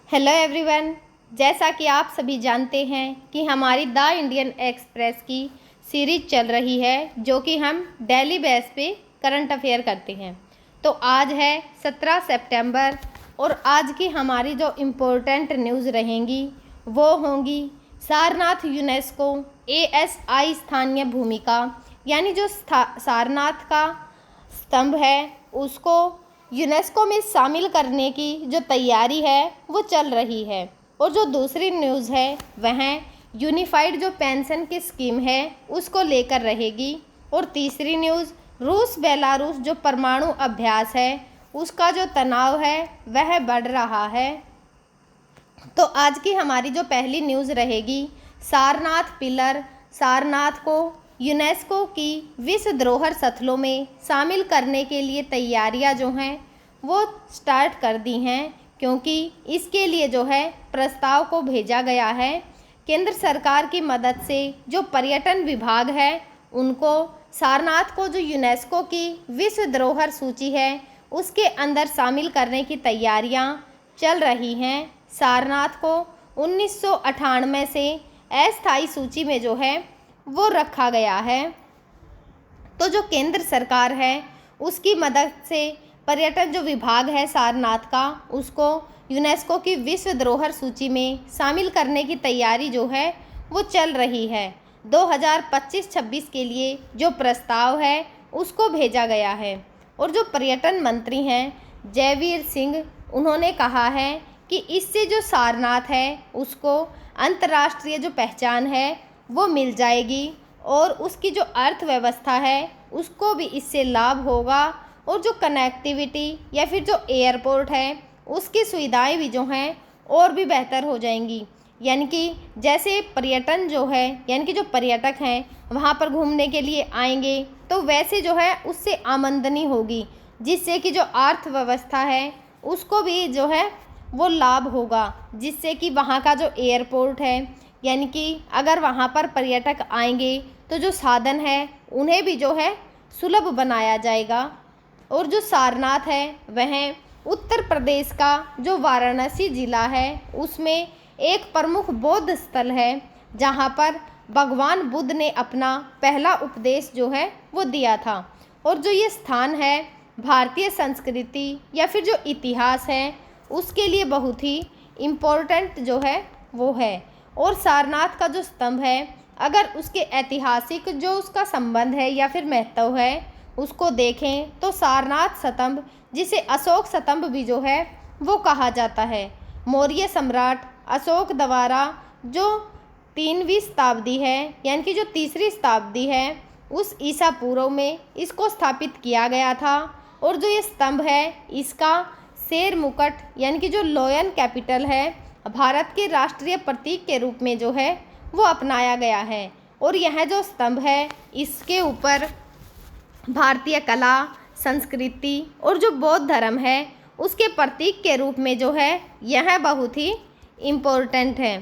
Hello everyone. जैसा कि आप सभी जानते हैं कि हमारी द इंडियन एक्सप्रेस की सीरीज चल रही है, जो कि हम डेली बेस पे करंट अफेयर करते हैं। तो आज है 17 सितंबर और आज की हमारी जो इम्पोर्टेंट न्यूज़ रहेंगी वो होंगी सारनाथ यूनेस्को ASI स्थानीय भूमिका, यानी जो सारनाथ का स्तंभ है उसको यूनेस्को में शामिल करने की जो तैयारी है वो चल रही है। और जो दूसरी न्यूज़ है वह यूनिफाइड जो पेंशन की स्कीम है उसको लेकर रहेगी। और तीसरी न्यूज़ रूस बेलारूस जो परमाणु अभ्यास है उसका जो तनाव है वह बढ़ रहा है। तो आज की हमारी जो पहली न्यूज़ रहेगी सारनाथ पिलर, सारनाथ को यूनेस्को की विश्व धरोहर स्थलों में शामिल करने के लिए तैयारियां जो हैं वो स्टार्ट कर दी हैं, क्योंकि इसके लिए जो है प्रस्ताव को भेजा गया है। केंद्र सरकार की मदद से जो पर्यटन विभाग है उनको सारनाथ को जो यूनेस्को की विश्व धरोहर सूची है उसके अंदर शामिल करने की तैयारियां चल रही हैं। सारनाथ को 1998 से अस्थायी सूची में जो है वो रखा गया है। तो जो केंद्र सरकार है उसकी मदद से पर्यटन जो विभाग है सारनाथ का उसको यूनेस्को की विश्व धरोहर सूची में शामिल करने की तैयारी जो है वो चल रही है। 2025-26 के लिए जो प्रस्ताव है उसको भेजा गया है। और जो पर्यटन मंत्री हैं जयवीर सिंह, उन्होंने कहा है कि इससे जो सारनाथ है उसको अंतर्राष्ट्रीय जो पहचान है वो मिल जाएगी और उसकी जो अर्थव्यवस्था है उसको भी इससे लाभ होगा। और जो कनेक्टिविटी या फिर जो एयरपोर्ट है उसकी सुविधाएं भी जो हैं और भी बेहतर हो जाएंगी। यानी कि जैसे पर्यटन जो है, यानी कि जो पर्यटक हैं वहाँ पर घूमने के लिए आएंगे तो वैसे जो है उससे आमदनी होगी, जिससे कि जो अर्थव्यवस्था है उसको भी जो है वो लाभ होगा। जिससे कि वहाँ का जो एयरपोर्ट है, यानी कि अगर वहाँ पर पर्यटक आएंगे तो जो साधन है उन्हें भी जो है सुलभ बनाया जाएगा। और जो सारनाथ है वह उत्तर प्रदेश का जो वाराणसी ज़िला है उसमें एक प्रमुख बौद्ध स्थल है, जहाँ पर भगवान बुद्ध ने अपना पहला उपदेश जो है वो दिया था। और जो ये स्थान है भारतीय संस्कृति या फिर जो इतिहास है उसके लिए बहुत ही इम्पोर्टेंट जो है वो है। और सारनाथ का जो स्तंभ है, अगर उसके ऐतिहासिक जो उसका संबंध है या फिर महत्व है उसको देखें तो सारनाथ स्तंभ, जिसे अशोक स्तंभ भी जो है वो कहा जाता है, मौर्य सम्राट अशोक द्वारा जो 3वीं शताब्दी है, यानी कि जो 3री शताब्दी है उस ईसा पूर्व में इसको स्थापित किया गया था। और जो ये स्तंभ है इसका शेर मुकुट, यानी कि जो लॉयन कैपिटल है, भारत के राष्ट्रीय प्रतीक के रूप में जो है वो अपनाया गया है। और यह जो स्तंभ है इसके ऊपर भारतीय कला, संस्कृति और जो बौद्ध धर्म है उसके प्रतीक के रूप में जो है यह बहुत ही इम्पोर्टेंट है।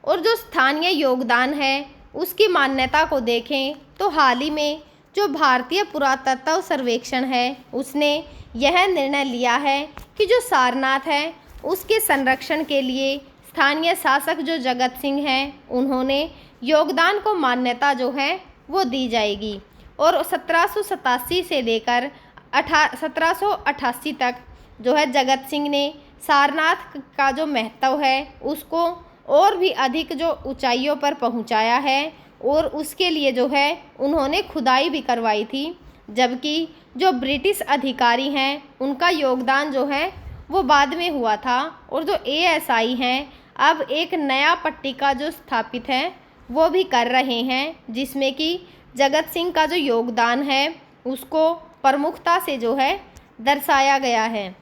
और जो स्थानीय योगदान है उसकी मान्यता को देखें तो हाल ही में जो भारतीय पुरातत्व सर्वेक्षण है उसने यह निर्णय लिया है कि जो सारनाथ है उसके संरक्षण के लिए स्थानीय शासक जो जगत सिंह हैं उन्होंने योगदान को मान्यता जो है वो दी जाएगी। और 1787 से लेकर 1788 तक जो है जगत सिंह ने सारनाथ का जो महत्व है उसको और भी अधिक जो ऊंचाइयों पर पहुंचाया है। और उसके लिए जो है उन्होंने खुदाई भी करवाई थी, जबकि जो ब्रिटिश अधिकारी हैं उनका योगदान जो है वो बाद में हुआ था। और जो ASI हैं अब एक नया पट्टिका जो स्थापित है वो भी कर रहे हैं, जिसमें कि जगत सिंह का जो योगदान है उसको प्रमुखता से जो है दर्शाया गया है।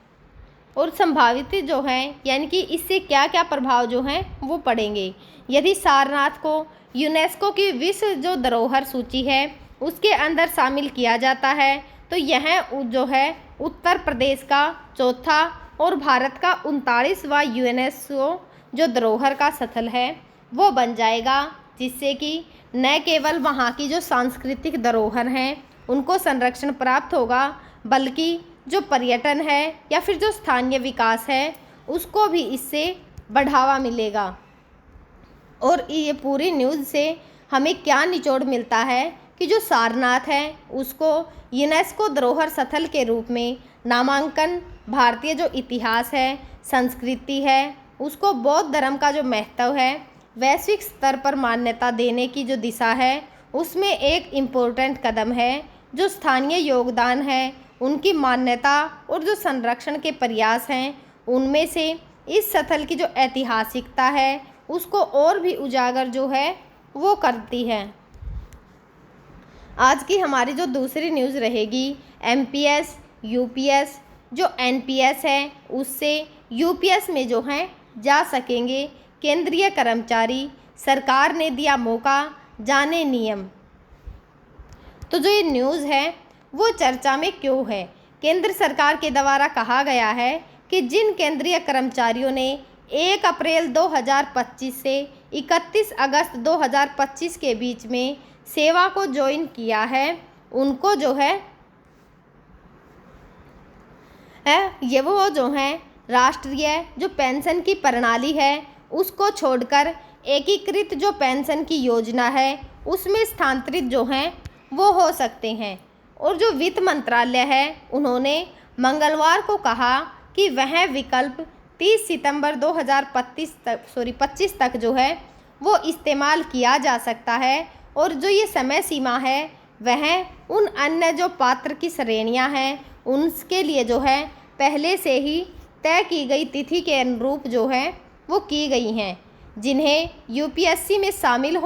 और संभावित जो है, यानी कि इससे क्या क्या प्रभाव जो हैं वो पड़ेंगे यदि सारनाथ को यूनेस्को की विश्व जो धरोहर सूची है उसके अंदर शामिल किया जाता है तो यह जो है उत्तर प्रदेश का चौथा और भारत का 39वां यूनेस्को जो धरोहर का स्थल है वो बन जाएगा। जिससे कि न केवल वहाँ की जो सांस्कृतिक धरोहर हैं उनको संरक्षण प्राप्त होगा, बल्कि जो पर्यटन है या फिर जो स्थानीय विकास है उसको भी इससे बढ़ावा मिलेगा। और ये पूरी न्यूज़ से हमें क्या निचोड़ मिलता है कि जो सारनाथ है उसको यूनेस्को धरोहर स्थल के रूप में नामांकन, भारतीय जो इतिहास है, संस्कृति है, उसको बौद्ध धर्म का जो महत्व है, वैश्विक स्तर पर मान्यता देने की जो दिशा है, उसमें एक इम्पोर्टेंट कदम है। जो स्थानीय योगदान है, उनकी मान्यता और जो संरक्षण के प्रयास हैं, उनमें से इस स्थल की जो ऐतिहासिकता है उसको और भी उजागर जो है वो करती है। आज की हमारी जो दूसरी न्यूज़ रहेगी एमपीएस, यूपीएस, जो एनपीएस है उससे यूपीएस में जो हैं जा सकेंगे केंद्रीय कर्मचारी, सरकार ने दिया मौका, जाने नियम। तो जो ये न्यूज़ है वो चर्चा में क्यों है? केंद्र सरकार के द्वारा कहा गया है कि जिन केंद्रीय कर्मचारियों ने 1 अप्रैल 2025 से 31 अगस्त 2025 के बीच में सेवा को ज्वाइन किया है, उनको जो है ये वो जो है राष्ट्रीय जो पेंशन की प्रणाली है उसको छोड़कर एकीकृत जो पेंशन की योजना है उसमें स्थानांतरित जो हैं वो हो सकते हैं। और जो वित्त मंत्रालय है उन्होंने मंगलवार को कहा कि वह विकल्प 30 सितंबर 2025 तक जो है वो इस्तेमाल किया जा सकता है। और जो ये समय सीमा है वह उन अन्य जो पात्र की श्रेणियां हैं उनके लिए जो है पहले से ही तय की गई तिथि के अनुरूप जो है वो की गई हैं, जिन्हें यूपीएस में शामिल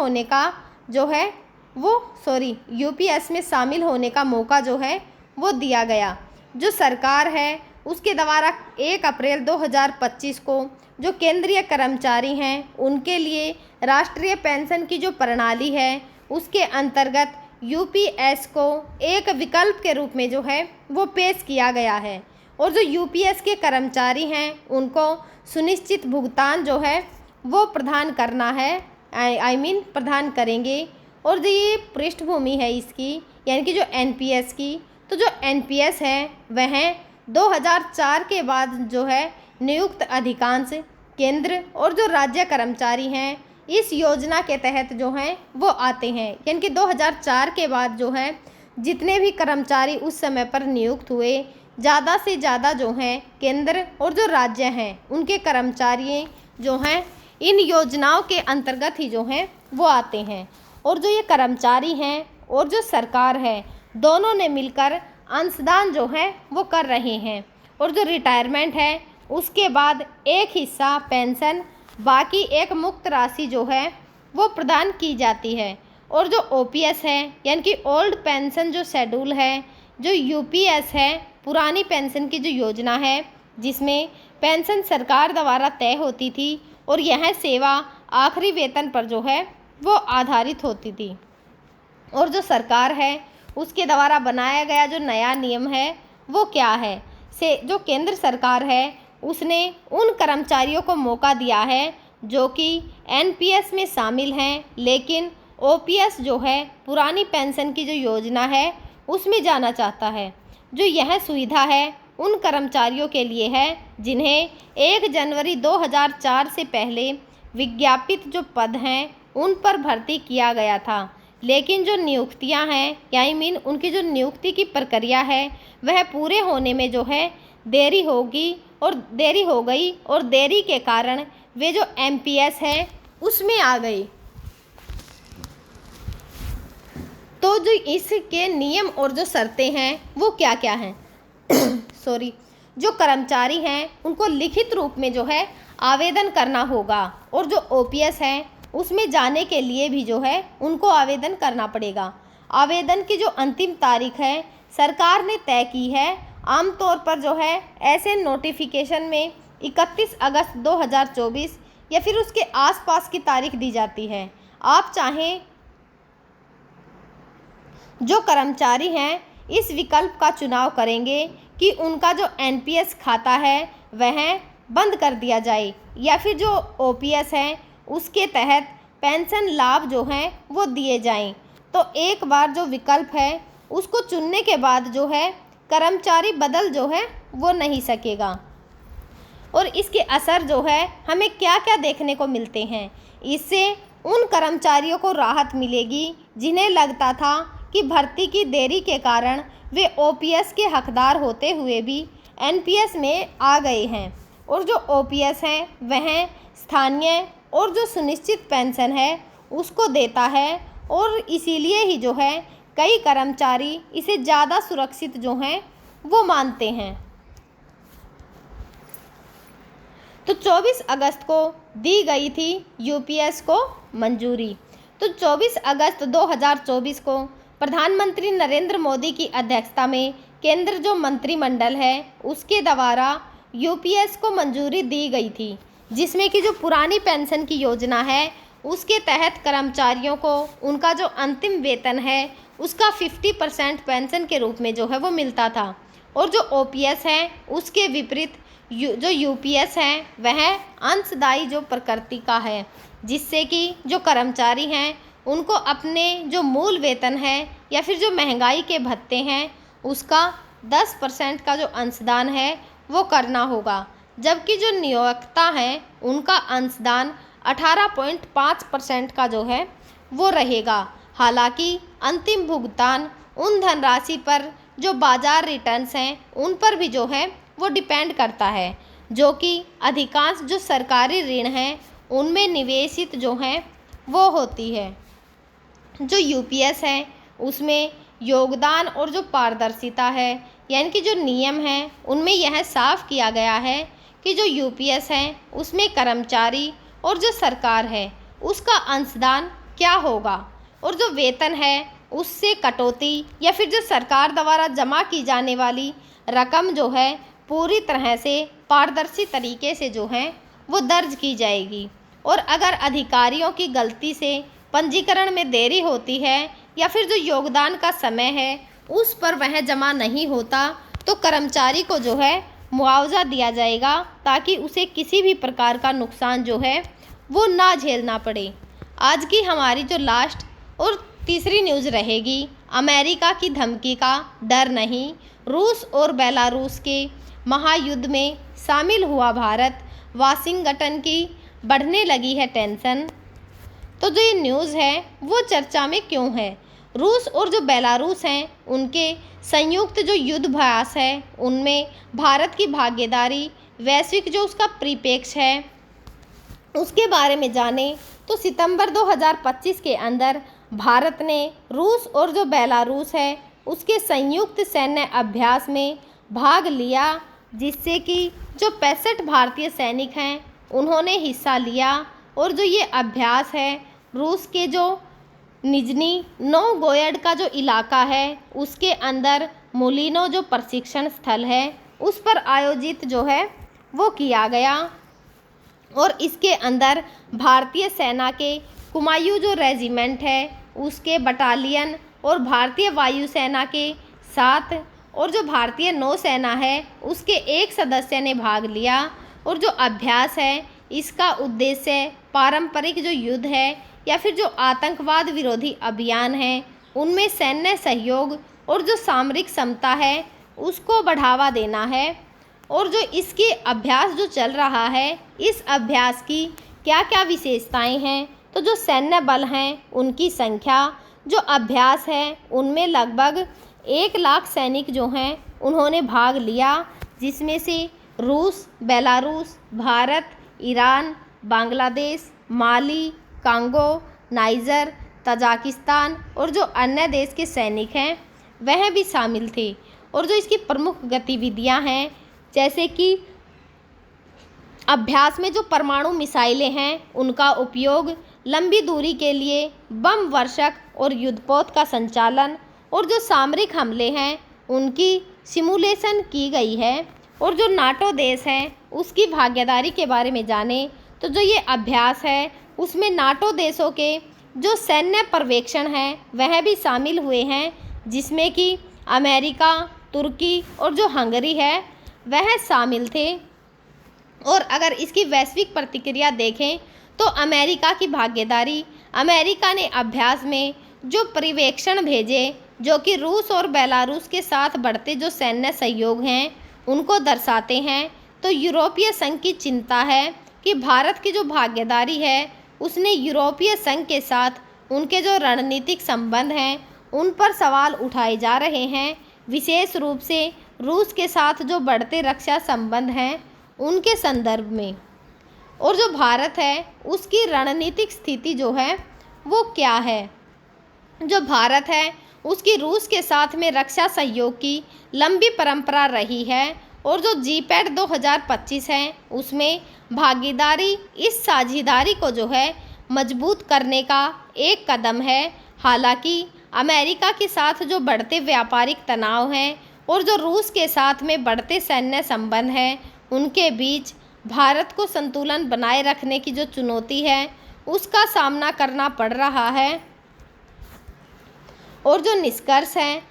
होने का मौका जो है वो दिया गया। जो सरकार है उसके द्वारा 1 अप्रैल 2025 को जो केंद्रीय कर्मचारी हैं उनके लिए राष्ट्रीय पेंशन की जो प्रणाली है उसके अंतर्गत यूपीएस को एक विकल्प के रूप में जो है वो पेश किया गया है। और जो यूपीएस के कर्मचारी हैं उनको सुनिश्चित भुगतान जो है वो प्रदान करना है, प्रदान करेंगे। और जो ये पृष्ठभूमि है इसकी यानी कि जो एनपीएस की, तो जो एनपीएस है वह 2004 के बाद जो है नियुक्त अधिकांश केंद्र और जो राज्य कर्मचारी हैं इस योजना के तहत जो हैं वो आते हैं। यानी कि 2004 के बाद जो है जितने भी कर्मचारी उस समय पर नियुक्त हुए, ज़्यादा से ज़्यादा जो हैं केंद्र और जो राज्य हैं उनके कर्मचारी जो हैं इन योजनाओं के अंतर्गत ही जो हैं वो आते हैं। और जो ये कर्मचारी हैं और जो सरकार है दोनों ने मिलकर अंशदान जो है वो कर रहे हैं। और जो रिटायरमेंट है उसके बाद एक हिस्सा पेंशन, बाकी एक मुक्त राशि जो है वो प्रदान की जाती है। और जो ओपीएस है यानी कि ओल्ड पेंशन जो शेड्यूल है, जो यूपीएस है पुरानी पेंशन की जो योजना है जिसमें पेंशन सरकार द्वारा तय होती थी और यह सेवा आखिरी वेतन पर जो है वो आधारित होती थी। और जो सरकार है उसके द्वारा बनाया गया जो नया नियम है वो क्या है? जो केंद्र सरकार है उसने उन कर्मचारियों को मौका दिया है जो कि एनपीएस में शामिल हैं लेकिन ओपीएस जो है पुरानी पेंशन की जो योजना है उसमें जाना चाहता है। जो यह सुविधा है उन कर्मचारियों के लिए है जिन्हें 1 जनवरी 2004 से पहले विज्ञापित जो पद हैं उन पर भर्ती किया गया था, लेकिन जो नियुक्तियां हैं उनकी जो नियुक्ति की प्रक्रिया है वह पूरे होने में जो है देरी हो गई और देरी के कारण वे जो एमपीएस है उसमें आ गई। तो जो इसके नियम और जो शर्तें हैं वो क्या क्या हैं? जो कर्मचारी हैं उनको लिखित रूप में जो है आवेदन करना होगा और जो ओपीएस है उसमें जाने के लिए भी जो है उनको आवेदन करना पड़ेगा। आवेदन की जो अंतिम तारीख है सरकार ने तय की है। आमतौर पर जो है ऐसे नोटिफिकेशन में 31 अगस्त 2024 या फिर उसके आसपास की तारीख दी जाती है। आप चाहें जो कर्मचारी हैं इस विकल्प का चुनाव करेंगे कि उनका जो एनपीएस खाता है वह बंद कर दिया जाए या फिर जो ओपीएस है उसके तहत पेंशन लाभ जो हैं वो दिए जाएं। तो एक बार जो विकल्प है उसको चुनने के बाद जो है कर्मचारी बदल जो है वो नहीं सकेगा। और इसके असर जो है हमें क्या क्या देखने को मिलते हैं। इससे उन कर्मचारियों को राहत मिलेगी जिन्हें लगता था कि भर्ती की देरी के कारण वे ओपीएस के हकदार होते हुए भी एनपीएस में आ गए हैं। और जो ओपीएस हैं वह स्थानीय और जो सुनिश्चित पेंशन है उसको देता है, और इसीलिए ही जो है कई कर्मचारी इसे ज़्यादा सुरक्षित जो हैं वो मानते हैं। तो 24 अगस्त को दी गई थी यूपीएस को मंजूरी। तो 24 अगस्त 2024 को प्रधानमंत्री नरेंद्र मोदी की अध्यक्षता में केंद्र जो मंत्रिमंडल है उसके द्वारा यूपीएस को मंजूरी दी गई थी, जिसमें कि जो पुरानी पेंशन की योजना है उसके तहत कर्मचारियों को उनका जो अंतिम वेतन है उसका 50% पेंशन के रूप में जो है वो मिलता था। और जो ओपीएस है उसके विपरीत जो यूपीएस है वह अंशदायी जो प्रकृति का है, जिससे कि जो कर्मचारी हैं उनको अपने जो मूल वेतन है या फिर जो महंगाई के भत्ते हैं उसका 10% का जो अंशदान है वो करना होगा, जबकि जो नियोक्ता हैं उनका अंशदान 18.5% का जो है वो रहेगा। हालांकि अंतिम भुगतान उन धनराशि पर जो बाजार रिटर्न्स हैं उन पर भी जो है वो डिपेंड करता है, जो कि अधिकांश जो सरकारी ऋण हैं उनमें निवेशित जो हैं वो होती है। जो यूपीएस है उसमें योगदान और जो पारदर्शिता है, यानी कि जो नियम हैं उनमें यह साफ किया गया है कि जो यूपीएस है उसमें कर्मचारी और जो सरकार है उसका अंशदान क्या होगा, और जो वेतन है उससे कटौती या फिर जो सरकार द्वारा जमा की जाने वाली रकम जो है पूरी तरह से पारदर्शी तरीके से जो है वो दर्ज की जाएगी। और अगर अधिकारियों की गलती से पंजीकरण में देरी होती है या फिर जो योगदान का समय है उस पर वह जमा नहीं होता तो कर्मचारी को जो है मुआवजा दिया जाएगा, ताकि उसे किसी भी प्रकार का नुकसान जो है वो ना झेलना पड़े। आज की हमारी जो लास्ट और तीसरी न्यूज़ रहेगी, अमेरिका की धमकी का डर नहीं, रूस और बेलारूस के महायुद्ध में शामिल हुआ भारत, वाशिंगटन की बढ़ने लगी है टेंशन। तो जो ये न्यूज़ है वो चर्चा में क्यों है? रूस और जो बेलारूस हैं उनके संयुक्त जो युद्धाभ्यास है उनमें भारत की भागीदारी, वैश्विक जो उसका परिप्रेक्ष्य है उसके बारे में जाने तो सितंबर 2025 के अंदर भारत ने रूस और जो बेलारूस है उसके संयुक्त सैन्य अभ्यास में भाग लिया, जिससे कि जो 65 भारतीय सैनिक हैं उन्होंने हिस्सा लिया। और जो ये अभ्यास है रूस के जो निजनी नोवगोरोड का जो इलाका है उसके अंदर मोलिनो जो प्रशिक्षण स्थल है उस पर आयोजित जो है वो किया गया। और इसके अंदर भारतीय सेना के कुमायूं जो रेजिमेंट है उसके बटालियन और भारतीय वायुसेना के 7 और जो भारतीय नौसेना है उसके 1 सदस्य ने भाग लिया। और जो अभ्यास है इसका उद्देश्य पारंपरिक जो युद्ध है या फिर जो आतंकवाद विरोधी अभियान है उनमें सैन्य सहयोग और जो सामरिक क्षमता है उसको बढ़ावा देना है। और जो इसके अभ्यास जो चल रहा है इस अभ्यास की क्या क्या विशेषताएं हैं? तो जो सैन्य बल हैं उनकी संख्या, जो अभ्यास है उनमें लगभग 1 लाख सैनिक जो हैं उन्होंने भाग लिया, जिसमें से रूस, बेलारूस, भारत, ईरान, बांग्लादेश, माली, कांगो, नाइजर, तजाकिस्तान और जो अन्य देश के सैनिक हैं वह भी शामिल थे। और जो इसकी प्रमुख गतिविधियां हैं जैसे कि अभ्यास में जो परमाणु मिसाइलें हैं उनका उपयोग, लंबी दूरी के लिए बम वर्षक और युद्धपोत का संचालन, और जो सामरिक हमले हैं उनकी सिमुलेशन की गई है। और जो नाटो देश हैं उसकी भागीदारी के बारे में जाने तो जो ये अभ्यास है उसमें नाटो देशों के जो सैन्य पर्यवेक्षण हैं वह भी शामिल हुए हैं, जिसमें कि अमेरिका, तुर्की और जो हंगरी है वह शामिल थे। और अगर इसकी वैश्विक प्रतिक्रिया देखें तो अमेरिका की भागीदारी, अमेरिका ने अभ्यास में जो पर्यवेक्षण भेजे जो कि रूस और बेलारूस के साथ बढ़ते जो सैन्य सहयोग हैं उनको दर्शाते हैं, तो यूरोपीय संघ की चिंता है कि भारत की जो भागीदारी है उसने यूरोपीय संघ के साथ उनके जो रणनीतिक संबंध हैं उन पर सवाल उठाए जा रहे हैं, विशेष रूप से रूस के साथ जो बढ़ते रक्षा संबंध हैं उनके संदर्भ में। और जो भारत है उसकी रणनीतिक स्थिति जो है वो क्या है। जो भारत है उसकी रूस के साथ में रक्षा सहयोग की लंबी परंपरा रही है और जो जीपैड 2025 है उसमें भागीदारी इस साझेदारी को जो है मजबूत करने का एक कदम है। हालांकि अमेरिका के साथ जो बढ़ते व्यापारिक तनाव हैं और जो रूस के साथ में बढ़ते सैन्य संबंध हैं उनके बीच भारत को संतुलन बनाए रखने की जो चुनौती है उसका सामना करना पड़ रहा है। और जो निष्कर्ष है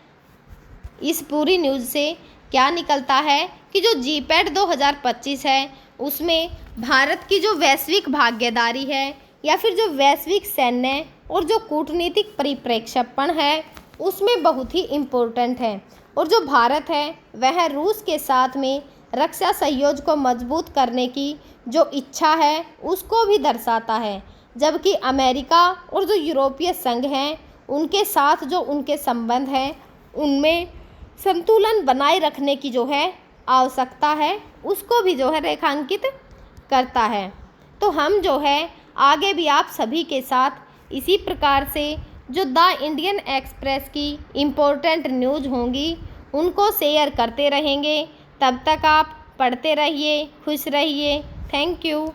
इस पूरी न्यूज़ से क्या निकलता है कि जो जीपैड 2025 है उसमें भारत की जो वैश्विक भागीदारी है या फिर जो वैश्विक सैन्य और जो कूटनीतिक परिप्रेक्षण है उसमें बहुत ही इम्पोर्टेंट है। और जो भारत है वह रूस के साथ में रक्षा सहयोग को मजबूत करने की जो इच्छा है उसको भी दर्शाता है, जबकि अमेरिका और जो यूरोपीय संघ हैं उनके साथ जो उनके संबंध हैं उनमें संतुलन बनाए रखने की जो है आवश्यकता है उसको भी जो है रेखांकित करता है। तो हम जो है आगे भी आप सभी के साथ इसी प्रकार से जो द इंडियन एक्सप्रेस की इम्पोर्टेंट न्यूज़ होंगी उनको शेयर करते रहेंगे। तब तक आप पढ़ते रहिए, खुश रहिए। Thank you.